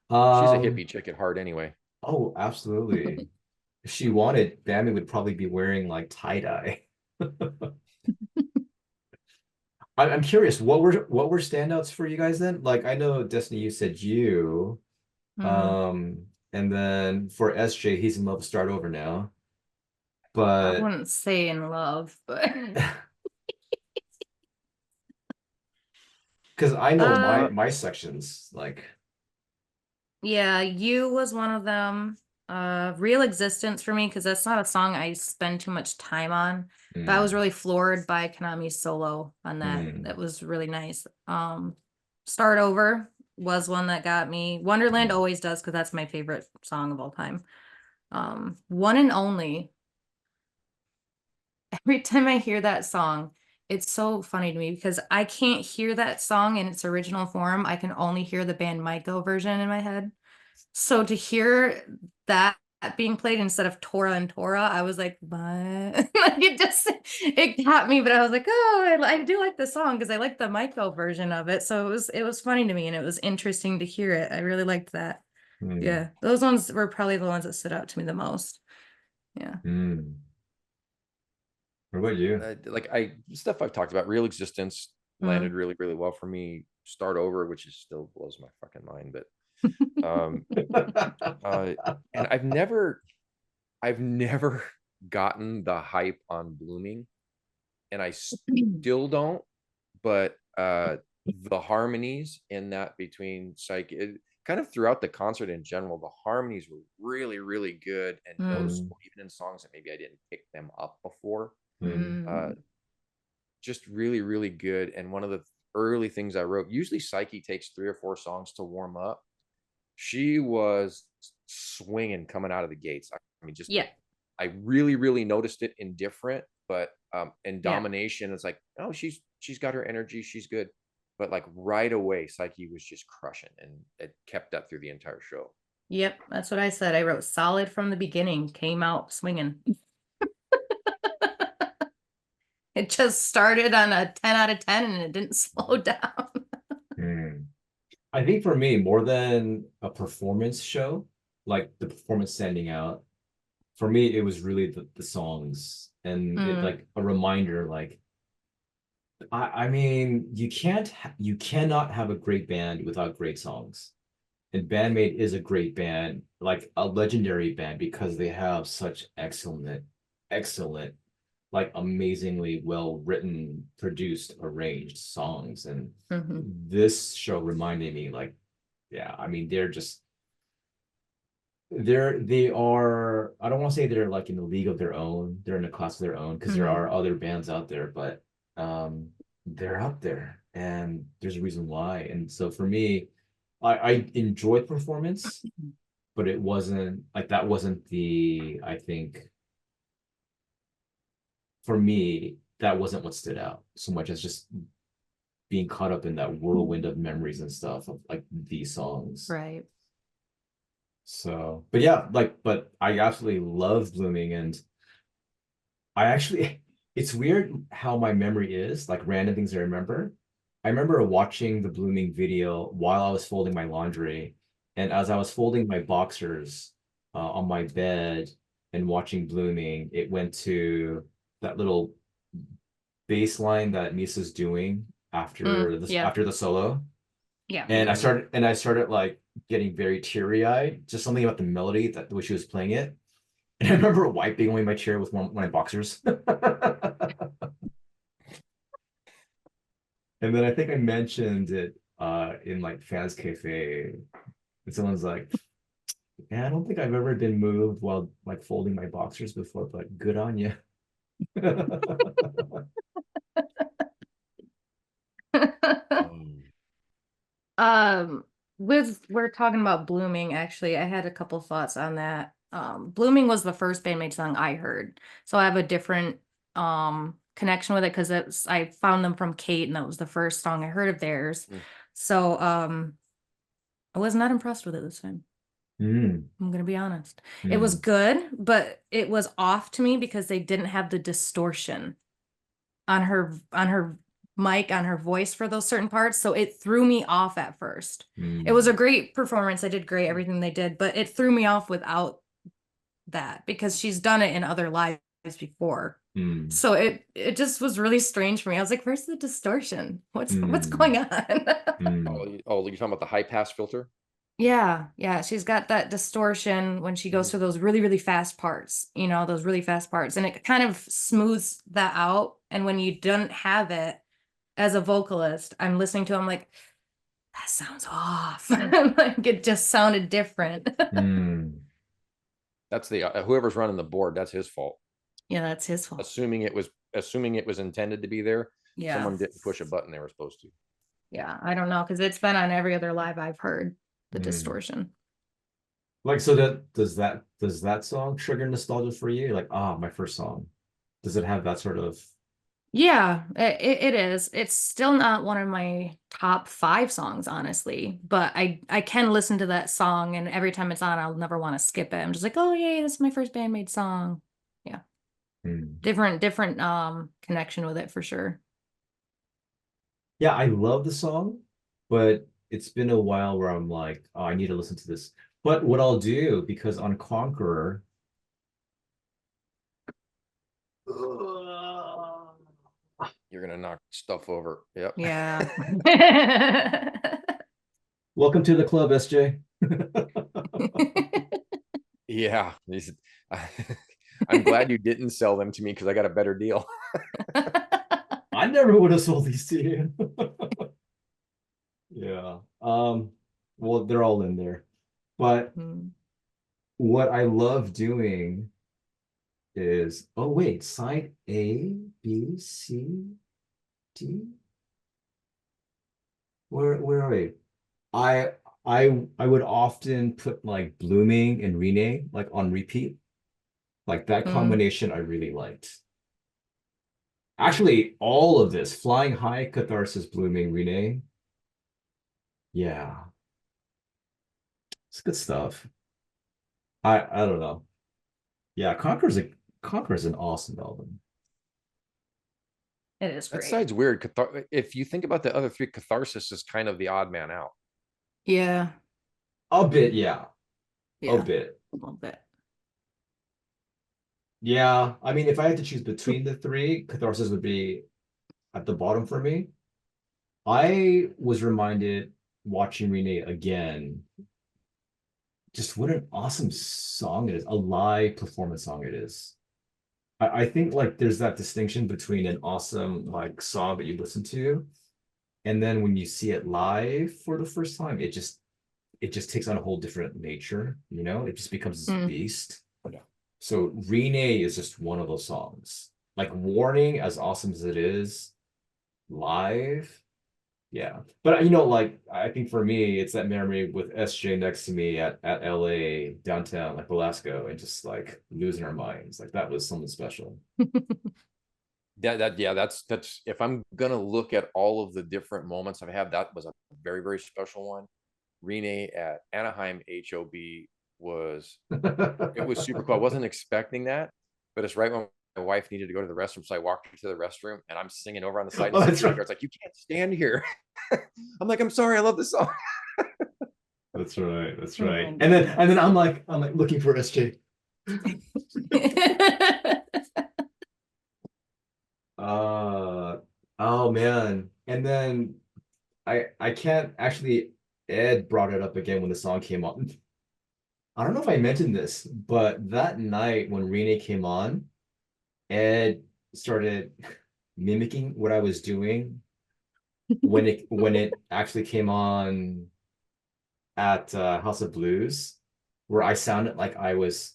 She's a Um, hippie chick at heart anyway. oh, absolutely. if she wanted, Bambi would probably be wearing like tie-dye. I'm curious, what were standouts for you guys then? Like I know Destiny, you said you, Mhm. um, and then for SJ, he's in love with Start Over now. I But wouldn't say in love, but because I know my uh my sections, like yeah, You was one of them. Real Existence for me, because that's not a song I spend too much time on. But I was mm, really floored by Konami's solo on that. mm, That was really nice. Start Over was one that got me. Wonderland mm, always does, because that's my favorite song of all time. One and Only. Every time I hear that song, it's so funny to me because I can't hear that song in its original form. I can only hear the band Michael version in my head. So to hear that being played instead of Tora and Tora, I was like, what? Like it got me, but I was like, oh, I do like the song because I like the Michael version of it. So it was funny to me and it was interesting to hear it. I really liked that. mm, Yeah, those ones were probably the ones that stood out to me the most. Yeah. mm. What about you? Like stuff I've talked about, Real Existence landed Mm. really, really well for me. Start Over, which is still blows my fucking mind, but um uh and I've never gotten the hype on Blooming, and I still don't, but the harmonies in that between kind of throughout the concert in general, the harmonies were really, really good and Mm. Mm, noticeable, even in songs that maybe I didn't pick them up before. mm, Uh, Mm. just really, really good. And one of the early things I wrote, usually Psyche takes 3 or 4 songs to warm up. She was swinging coming out of the gates. I mean, just Yeah. I really, really noticed it in Different, but in Yeah. Domination, it's like, oh, she's got her energy, she's good. But like right away, Psyche was just crushing, and it kept up through the entire show. Yep, that's what I said. I wrote solid from the beginning, came out swinging. It just started on a 10 out of 10 and it didn't slow down. mm. I think for me, more than a performance show, like the performance standing out, for me, it was really the songs and it Mm, like a reminder, like I mean, you cannot have a great band without great songs. And Bandmate is a great band, like a legendary band because they have such excellent, like amazingly well written, produced, arranged songs. And mhm. this show reminded me, like, yeah, I mean, they are, I don't want to say they're like in a league of their own, they're in a class of their own, because there Mhm. are other bands out there, but um they're up there and there's a reason why. And so for me, I enjoyed performance, but it wasn't like that wasn't the, I think for me, that wasn't what stood out so much as just being caught up in that whirlwind of memories and stuff of like these songs. Right. So, but yeah, like, but I absolutely love Blooming, and I actually, it's weird how my memory is, like random things I remember. I remember watching the Blooming video while I was folding my laundry. And as I was folding my boxers on my bed and watching Blooming, it went to that little bass line that Misa's doing Yeah. after the solo. Yeah. And I Mm-hmm. started and I started like getting very teary-eyed, just something about the melody that the way she was playing it. And I remember wiping away my chair with one of my boxers. And then I think I mentioned it in like Fans Cafe. And someone's like, yeah, I don't think I've ever been moved while like folding my boxers before, but good on you. Oh. Um, we're talking about Blooming, actually. I had a couple thoughts on that. Blooming was the first Bandmate song I heard. So I have a different connection with it because I found them from Kate and that was the first song I heard of theirs. Mm. So I was not impressed with it this time. Mm, I'm gonna be honest. It was mm, good, but it was off to me because they didn't have the distortion on her mic, on her voice for those certain parts. So it threw me off at first. It was mm, a great performance. I did great, everything they did, but it threw me off without that because she's done it in other lives before. Mm. So it just was really strange for me. I was like, where's the distortion? What's Mm. going on? Mm. Oh, you're talking about the high pass filter? Yeah, yeah, she's got that distortion when she goes through those really, really fast parts, you know, those really fast parts, and it kind of smooths that out. And when you don't have it as a vocalist, I'm listening to, I'm like, that sounds off. Like it just sounded different. Mm. That's the whoever's running the board, that's his fault. Yeah, that's his fault. Assuming it was intended to be there, Yeah. someone didn't push a button they were supposed to. Yeah, I don't know, because it's been on every other live I've heard, the Mm. distortion. Like, so does that song trigger nostalgia for you? Like, my first song. Does it have that sort of? Yeah, it is. It's still not one of my top 5 songs, honestly, but I can listen to that song, and every time it's on, I'll never want to skip it. I'm just like, oh yay, this is my first BAND-MAID song. Yeah, Mm. different connection with it for sure. Yeah, I love the song, but it's been a while where I'm like, oh, I need to listen to this. But what I'll do, because on Conqueror, You're gonna knock stuff over. Yep. Yeah. welcome to the club, SJ. Yeah. I'm glad you didn't sell them to me because I got a better deal. I never would have sold these to you. Yeah. Well, they're all in there. But what I love doing is, oh wait, side A, B, C, D. Where are we? I I would often put like Blooming and Renee like on repeat. Like that combination I really liked. Actually, all of this, Flying High, Catharsis, Blooming, Renee. Yeah, it's good stuff. I don't know. Yeah, Conqueror's an awesome album. It is That great. side's weird. If you think about the other 3, Catharsis is kind of the odd man out. Yeah. A bit, yeah. Yeah. A bit. A little bit. Yeah, I mean, if I had to choose between the 3, Catharsis would be at the bottom for me. I was reminded watching Renee again, just what an awesome song it is, a live performance song it is. I think like there's that distinction between an awesome like song that you listen to, and then when you see it live for the first time, it just takes on a whole different nature, you know? It just becomes this beast. Yeah. So Renee is just one of those songs. Like Warning, as awesome as it is, live. Yeah. But like I think for me, it's that memory with SJ next to me at LA downtown, like Velasco, and just like losing our minds. Like that was something special. That's if I'm gonna look at all of the different moments I've had, that was a very, very special one. Renee at Anaheim HOB was super cool. I wasn't expecting that, but it's right when my wife needed to go to the restroom, so I walked her to the restroom and I'm singing over on the side. And Oh, the that's security right. guard's like, "You can't stand here." I'm like, "I'm sorry, I love this song." That's right. That's Oh right. my And then I'm like looking for SJ. Oh man. And then I can't actually Ed brought it up again when the song came on. I don't know if I mentioned this, but that night when Rene came on, Ed started mimicking what I was doing when it actually came on at House of Blues, where I sounded like I was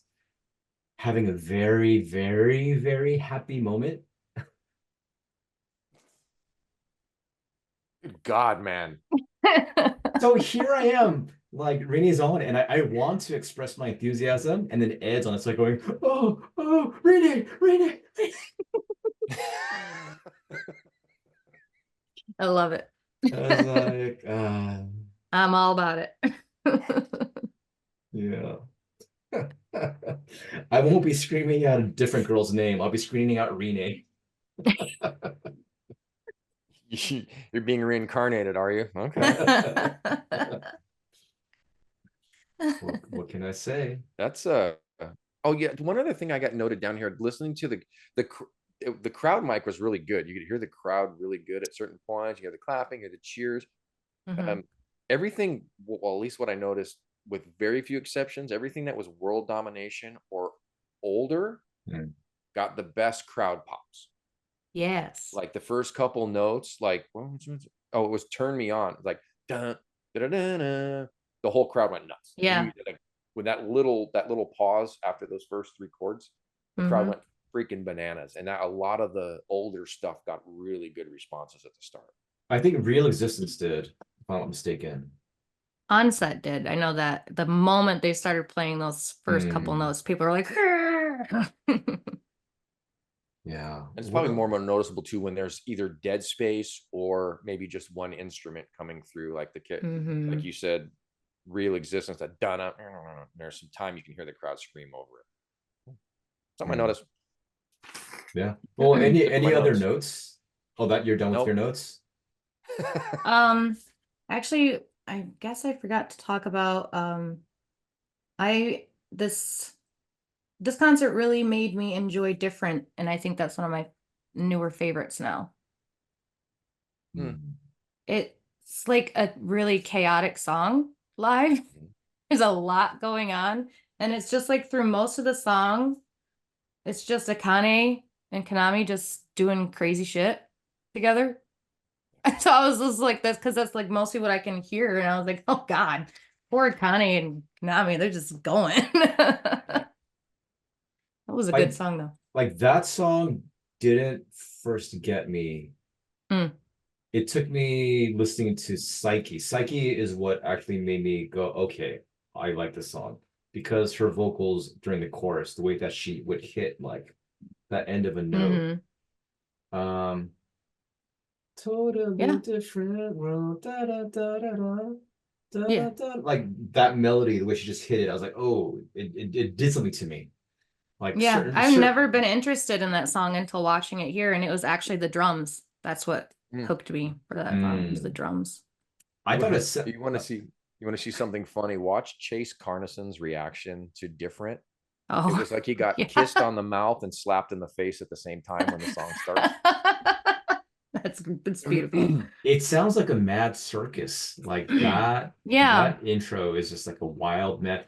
having a very, very, very happy moment. God, man. So here I am, like Renee's on, and I want to express my enthusiasm, and then Ed's on. It's like going, oh, Rene, Rene. I love it. I was like, I'm all about it. yeah. I won't be screaming out a different girl's name. I'll be screaming out Rene. You're being reincarnated, are you? Okay. What can I say? That's Oh yeah, one other thing I got noted down here, listening to the crowd mic was really good. You could hear the crowd really good at certain points. You hear the clapping, you hear the cheers. Mhm. Everything, well, at least what I noticed, with very few exceptions, everything that was world domination or older Mm. got the best crowd pops. Yes. Like the first couple notes, like oh, it was "Turn Me On," like dun, da, da, da, da. The whole crowd went nuts. Yeah. Like with that little pause after those first three chords, the crowd Mhm. went freaking bananas. And that a lot of the older stuff got really good responses at the start. I think Real Existence did, if I'm not mistaken. Onset did. I know that the moment they started playing those first couple Mm. notes, people are like, Yeah. And it's What probably a, more noticeable too when there's either dead space or maybe just one instrument coming through, like the kit, like Mhm. you said, Real Existence, that done up. There's some time you can hear the crowd scream over it. Something I mm. noticed. Yeah. Well, Took my any other notes. notes? Oh, that you're done with your Nope. notes? Um, actually, I guess I forgot to talk about I this concert really made me enjoy different, and I think that's one of my newer favorites now. Hmm. Mm. It's like a really chaotic song live. There's a lot going on, and it's just like through most of the song, it's just Akane and Konami just doing crazy shit together. So I was just like, that's because that's like mostly what I can hear. And I was like, oh God, poor Connie and Konami, they're just going. Yeah. That was a good Like song though. like that song didn't first get me. Mm, It took me listening to Psyche. Psyche is what actually made me go, okay, I like this song. Because her vocals during the chorus, the way that she would hit like that end of a note. hmm. Um, totally Yeah. different world. Da, da, da, da, da, da, da, Yeah. da. Like that melody, the way she just hit it, I was like, oh, it did something to me. Like Yeah. certain I've certain never been interested in that song until watching it here. And it was actually the drums. That's what Hmm. hooked me for that song. It was the Mm. drums. I thought it's You want to see something funny? Watch Chase Carnison's reaction to Different. It Oh, was like he got kissed yeah. on the mouth and slapped in the face at the same time when the song starts. That's beautiful. it sounds like a mad circus. Like Yeah. that intro is just like a wild mad.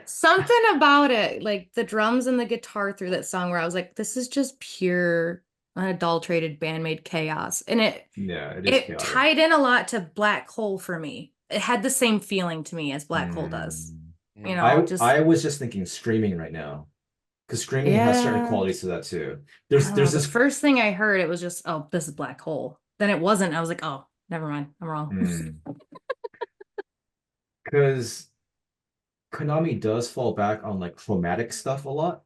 Something about it, like the drums and the guitar through that song, where I was like, this is just pure, unadulterated bandmade chaos. And Yeah, it is it chaotic. tied in a lot to Black Hole for me. It had the same feeling to me as Black Hole does. Mm. You Mhm. know, just I was just thinking Screaming right now. Because Screaming has certain yeah. qualities to that too. I don't know. There's The this first thing I heard, it was just, oh, this is Black Hole. Then it wasn't. I was like, oh, never mind. I'm wrong. because Konami does fall back on like chromatic stuff a lot.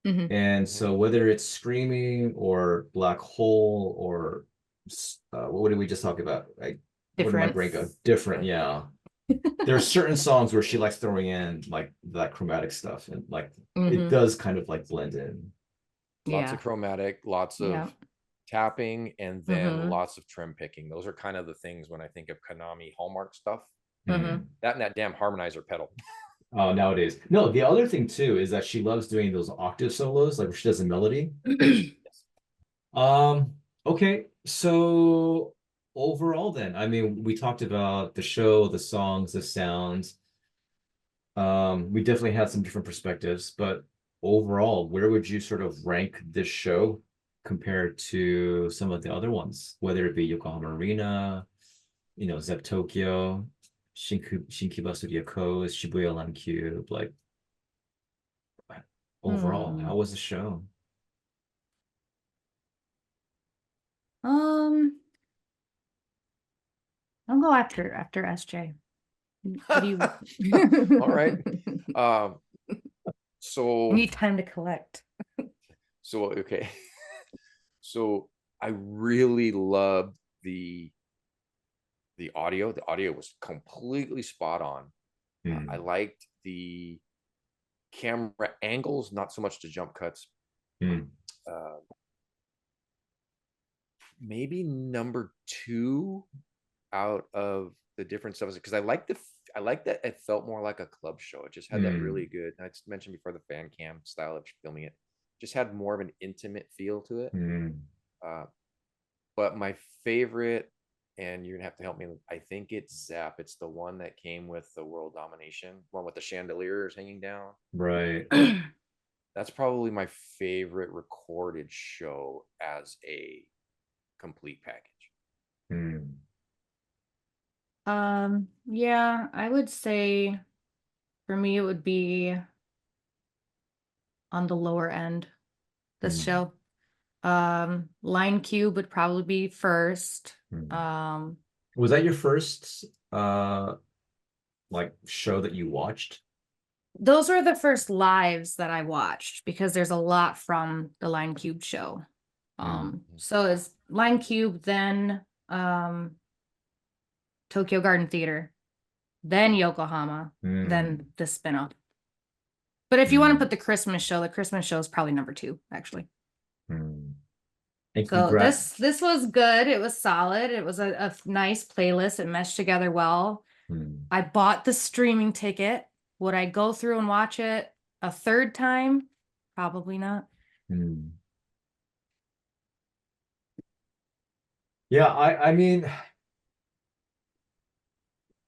Hmm. And Mhm. so whether it's Screaming or Black Hole or what did we just talk about? Like what did my Different. brain go? Different, yeah. There are certain songs where she likes throwing in like that chromatic stuff and like it Hmm. does kind of like blend in. Lots of Yeah. chromatic, lots Yeah. of tapping, and then Hmm. lots of trim picking. Those are kind of the things when I think of Konami Hallmark stuff. Hmm. Hmm. That and that damn harmonizer pedal. Oh, nowadays. No, the other thing too is that she loves doing those octave solos, like where she does a melody. Yes. Um, okay, so overall then, I mean, we talked about the show, the songs, the sounds. We definitely had some different perspectives, but overall, where would you sort of rank this show compared to some of the other ones, whether it be Yokohama Arena, Zep Tokyo, Shinkiba Studio Coast, Shibuya Line Cube, like overall, Hmm. how was the show? Um, I'll go after SJ. What do you All right. Um, so need time to collect? okay. So I really loved the audio. The audio was completely spot on. I Hmm. liked the camera angles, not so much the jump cuts. Hmm. Uh, Maybe number two out of the different stuff, because I like that it felt more like a club show. It just had that really good, I just mentioned before, the fan cam style of filming it. Just had more of an intimate feel to it. Uh, but my favorite, and you're gonna have to help me, I think it's Zap. It's the one that came with the world domination, one with the chandeliers hanging down. Right. That's probably my favorite recorded show as a complete package. Yeah, I would say for me it would be on the lower end, this show. Line Cube would probably be first. Was that your first like show that you watched? Those were the first lives that I watched because there's a lot from the Line Cube show. So it's Line Cube, then Tokyo Garden Theater, then Yokohama, then the spinoff. But if you want to put the Christmas show is probably number 2, actually. And So congrats. this was good. It was solid. It was a nice playlist. It meshed together well. I bought the streaming ticket. Would I go through and watch it a third time? Probably not. Yeah, I mean,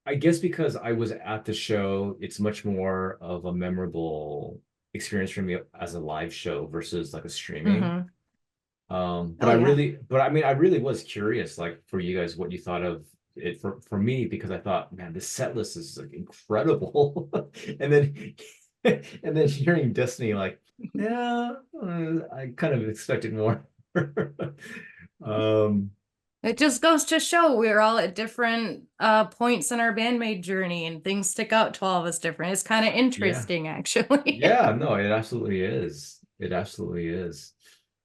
I guess because I was at the show, it's much more of a memorable experience for me as a live show versus like a streaming. But I mean, I really was curious, like for you guys, what you thought of it for me, because I thought, man, this set list is like incredible. And then and then hearing Destiny, like, yeah, I kind of expected more. It just goes to show we're all at different points in our bandmate journey, and things stick out to all of us different. It's kind of interesting, actually. Yeah, no, it absolutely is. It absolutely is.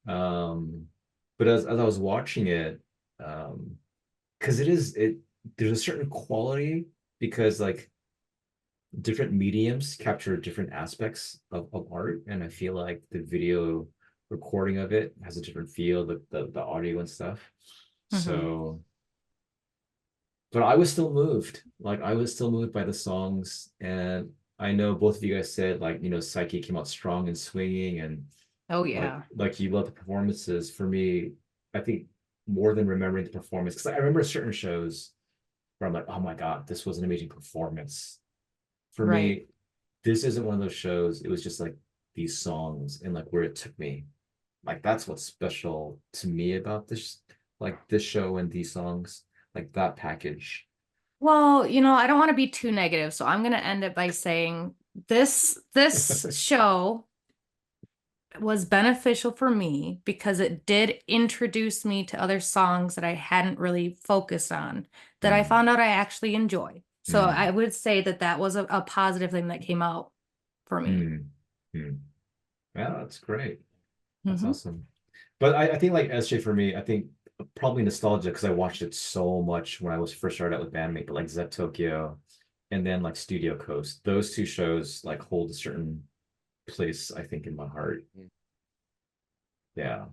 But as I was watching it, because there's a certain quality, because like different mediums capture different aspects of art, and I feel like the video recording of it has a different feel, the audio and stuff. So, but I was still moved. Like I was still moved by the songs, and I know both of you guys said, like, Psyche came out strong and swinging, and Oh yeah. like you love the performances. For me, I think more than remembering the performance, because I remember certain shows where I'm like, oh my God, this was an amazing performance. For me, this isn't one of those shows. It was just like these songs and like where it took me. Like that's what's special to me about this show and these songs, like that package. Well, I don't want to be too negative, so I'm going to end it by saying this show was beneficial for me because it did introduce me to other songs that I hadn't really focused on, that I found out I actually enjoy. So I would say that was a positive thing that came out for me. Yeah, that's great. That's awesome. But I think like SJ, for me, I think probably nostalgia, because I watched it so much when I was first started out with Bandmate, but like Zep Tokyo and then like Studio Coast, those two shows like hold a certain place, I think, in my heart. Yeah.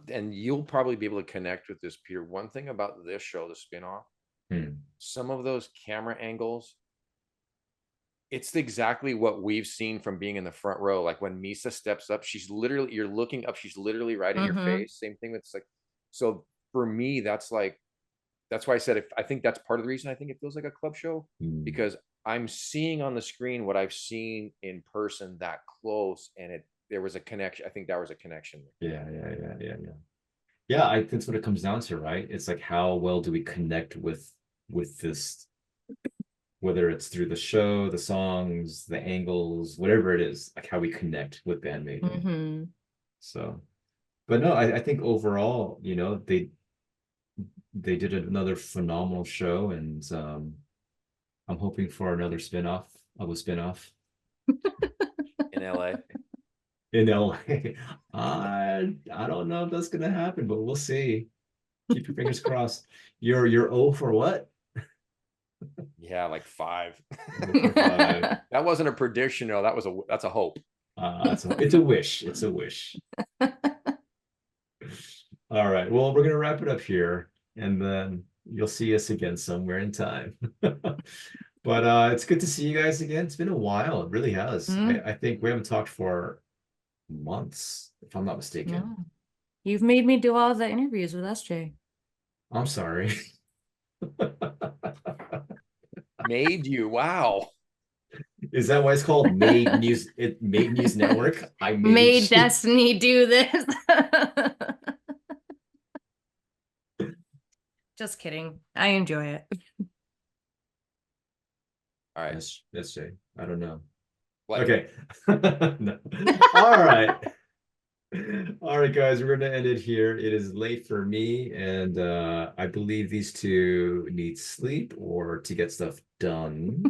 And you'll probably be able to connect with this, Peter. One thing about this show, the spinoff, some of those camera angles, it's exactly what we've seen from being in the front row. Like when Misa steps up, you're looking up, she's literally right in your face. Same thing with like, so for me, that's why I said, I think that's part of the reason I think it feels like a club show, because I'm seeing on the screen what I've seen in person that close, and there was a connection. I think that was a connection. Yeah. Yeah, I think that's what it comes down to, right? It's like, how well do we connect with this, whether it's through the show, the songs, the angles, whatever it is, like how we connect with Bandmate. So, but no, I think overall, they did another phenomenal show, and I'm hoping for another spinoff of a spinoff in LA. In LA. I don't know if that's gonna happen, but we'll see. Keep your fingers crossed. You're O for what? Yeah, like 5. 0 for 5. That wasn't a prediction, no. That's a hope. It's a wish. It's a wish. All right. Well, we're gonna wrap it up here, and then you'll see us again somewhere in time. But it's good to see you guys again. It's been a while. It really has. Mm, I think we haven't talked for months, if I'm not mistaken. no. You've made me do all the interviews with SJ. I'm sorry. Made you. Wow. Is that why it's called Made News? It Made News Network. I made Made you. Destiny do this. Just kidding. I enjoy it. All right. That's Jay. I don't know. Like, Okay. No. All right. All right, guys, we're going to end it here. It is late for me, and I believe these two need sleep or to get stuff done.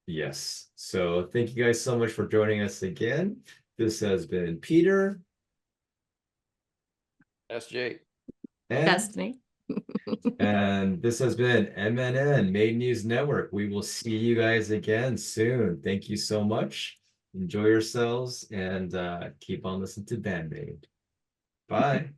Yes. So thank you guys so much for joining us again. This has been Peter SJ. and Destiny. and this has been MNN, Made News Network. We will see you guys again soon. Thank you so much. Enjoy yourselves and keep on listening to BAND-MAID. Bye.